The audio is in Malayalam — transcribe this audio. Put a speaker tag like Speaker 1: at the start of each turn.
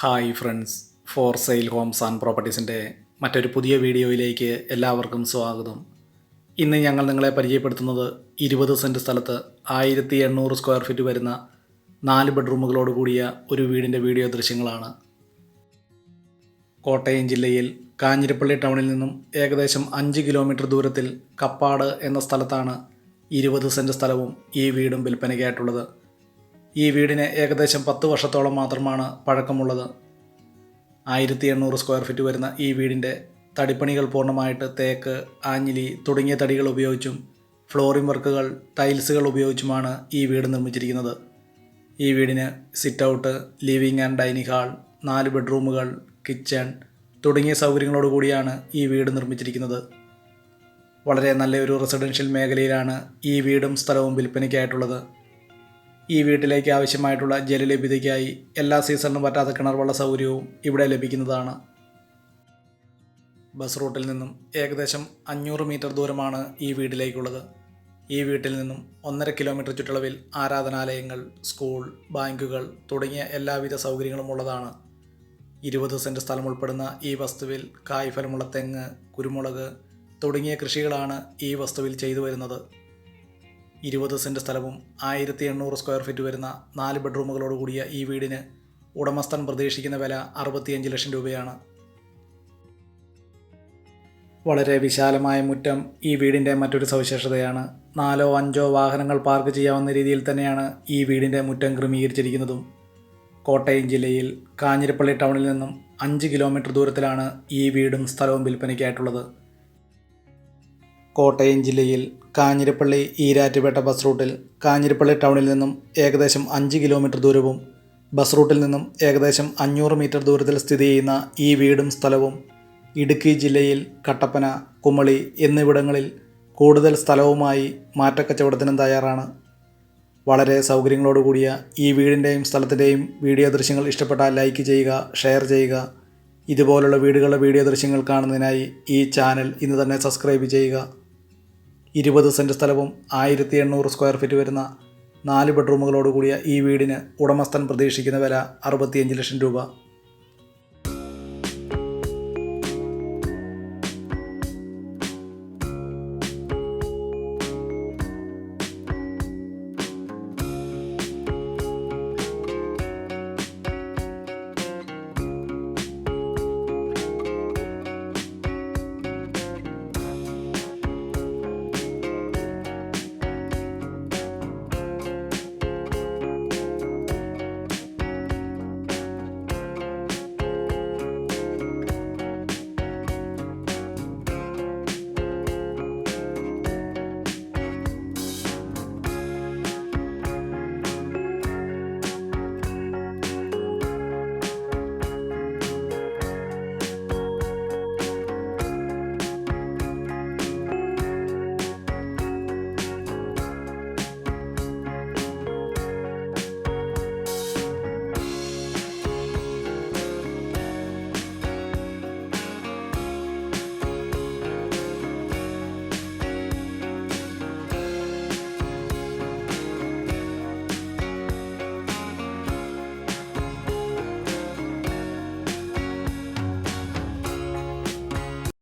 Speaker 1: Hi friends, for sale homes and പ്രോപ്പർട്ടീസിൻ്റെ മറ്റൊരു പുതിയ വീഡിയോയിലേക്ക് എല്ലാവർക്കും സ്വാഗതം. ഇന്ന് ഞങ്ങൾ നിങ്ങളെ പരിചയപ്പെടുത്തുന്നത് 20 സെൻറ്റ് സ്ഥലത്ത് 1800 സ്ക്വയർ ഫീറ്റ് വരുന്ന 4 ബെഡ്റൂമുകളോട് കൂടിയ ഒരു വീടിൻ്റെ വീഡിയോ ദൃശ്യങ്ങളാണ്. കോട്ടയം ജില്ലയിൽ കാഞ്ഞിരപ്പള്ളി ടൗണിൽ നിന്നും ഏകദേശം 5 കിലോമീറ്റർ ദൂരത്തിൽ കപ്പാട് എന്ന സ്ഥലത്താണ് 20 സെൻറ്റ് സ്ഥലവും ഈ വീടും വിൽപ്പനയ്ക്കായിട്ടുള്ളത്. ഈ വീടിന് ഏകദേശം 10 വർഷത്തോളം മാത്രമാണ് പഴക്കമുള്ളത്. 1800 സ്ക്വയർ ഫീറ്റ് വരുന്ന ഈ വീടിൻ്റെ തടിപ്പണികൾ പൂർണ്ണമായിട്ട് തേക്ക്, ആഞ്ഞിലി തുടങ്ങിയ തടികൾ ഉപയോഗിച്ചും ഫ്ലോറിംഗ് വർക്കുകൾ, ടൈൽസുകൾ ഉപയോഗിച്ചുമാണ് ഈ വീട് നിർമ്മിച്ചിരിക്കുന്നത്. ഈ വീടിന് sit out, living and dining hall, 4 ബെഡ്റൂമുകൾ, കിച്ചൺ തുടങ്ങിയ സൗകര്യങ്ങളോട് കൂടിയാണ് ഈ വീട് നിർമ്മിച്ചിരിക്കുന്നത്. വളരെ നല്ലൊരു റെസിഡൻഷ്യൽ മേഖലയിലാണ് ഈ വീടും സ്ഥലവും വിൽപ്പനയ്ക്കായിട്ടുള്ളത്. ഈ വീട്ടിലേക്ക് ആവശ്യമായിട്ടുള്ള ജലലഭ്യതയ്ക്കായി എല്ലാ സീസണിലും പറ്റാത്ത കിണർവെള്ള സൗകര്യവും ഇവിടെ ലഭിക്കുന്നതാണ്. ബസ് റൂട്ടിൽ നിന്നും ഏകദേശം 500 മീറ്റർ ദൂരമാണ് ഈ വീട്ടിലേക്കുള്ളത്. ഈ വീട്ടിൽ നിന്നും 1.5 കിലോമീറ്റർ ചുറ്റളവിൽ ആരാധനാലയങ്ങൾ, സ്കൂൾ, ബാങ്കുകൾ തുടങ്ങിയ എല്ലാവിധ സൗകര്യങ്ങളും ഉള്ളതാണ്. 20 സെൻറ്റ് സ്ഥലം ഉൾപ്പെടുന്ന ഈ വസ്തുവിൽ കായ്ഫലമുള്ള തെങ്ങ്, കുരുമുളക് തുടങ്ങിയ കൃഷികളാണ് ഈ വസ്തുവിൽ ചെയ്തു വരുന്നത്. 20 സെൻറ്റ് സ്ഥലവും 1800 സ്ക്വയർ ഫീറ്റ് വരുന്ന 4 ബെഡ്റൂമുകളോട് കൂടിയ ഈ വീടിന് ഉടമസ്ഥൻ പ്രതീക്ഷിക്കുന്ന വില 65 ലക്ഷം രൂപയാണ്. വളരെ വിശാലമായ മുറ്റം ഈ വീടിൻ്റെ മറ്റൊരു സവിശേഷതയാണ്. 4-5 വാഹനങ്ങൾ പാർക്ക് ചെയ്യാവുന്ന രീതിയിൽ തന്നെയാണ് ഈ വീടിൻ്റെ മുറ്റം ക്രമീകരിച്ചിരിക്കുന്നതും. കോട്ടയം ജില്ലയിൽ കാഞ്ഞിരപ്പള്ളി ടൗണിൽ നിന്നും 5 കിലോമീറ്റർ ദൂരത്തിലാണ് ഈ വീടും സ്ഥലവും വിൽപ്പനയ്ക്കായിട്ടുള്ളത്. കോട്ടയം ജില്ലയിൽ കാഞ്ഞിരപ്പള്ളി ഈരാറ്റുപേട്ട ബസ് റൂട്ടിൽ കാഞ്ഞിരപ്പള്ളി ടൗണിൽ നിന്നും ഏകദേശം 5 കിലോമീറ്റർ ദൂരവും ബസ് റൂട്ടിൽ നിന്നും ഏകദേശം 500 മീറ്റർ ദൂരത്തിൽ സ്ഥിതി ചെയ്യുന്ന ഈ വീടും സ്ഥലവും ഇടുക്കി ജില്ലയിൽ കട്ടപ്പന, കുമളി എന്നിവിടങ്ങളിൽ കൂടുതൽ സ്ഥലവുമായി മാറ്റക്കച്ചവടത്തിനും തയ്യാറാണ്. വളരെ സൗകര്യങ്ങളോടുകൂടിയ ഈ വീടിൻ്റെയും സ്ഥലത്തിൻ്റെയും വീഡിയോ ദൃശ്യങ്ങൾ ഇഷ്ടപ്പെട്ടാൽ ലൈക്ക് ചെയ്യുക, ഷെയർ ചെയ്യുക. ഇതുപോലുള്ള വീടുകളുടെ വീഡിയോ ദൃശ്യങ്ങൾ കാണുന്നതിനായി ഈ ചാനൽ ഇന്ന് തന്നെ സബ്സ്ക്രൈബ് ചെയ്യുക. 20 സെൻറ്റ് സ്ഥലവും 1800 സ്ക്വയർ ഫീറ്റ് വരുന്ന 4 ബെഡ്റൂമുകളോട് കൂടിയ ഈ വീടിന് ഉടമസ്ഥൻ പ്രതീക്ഷിക്കുന്ന വില 65 ലക്ഷം രൂപ.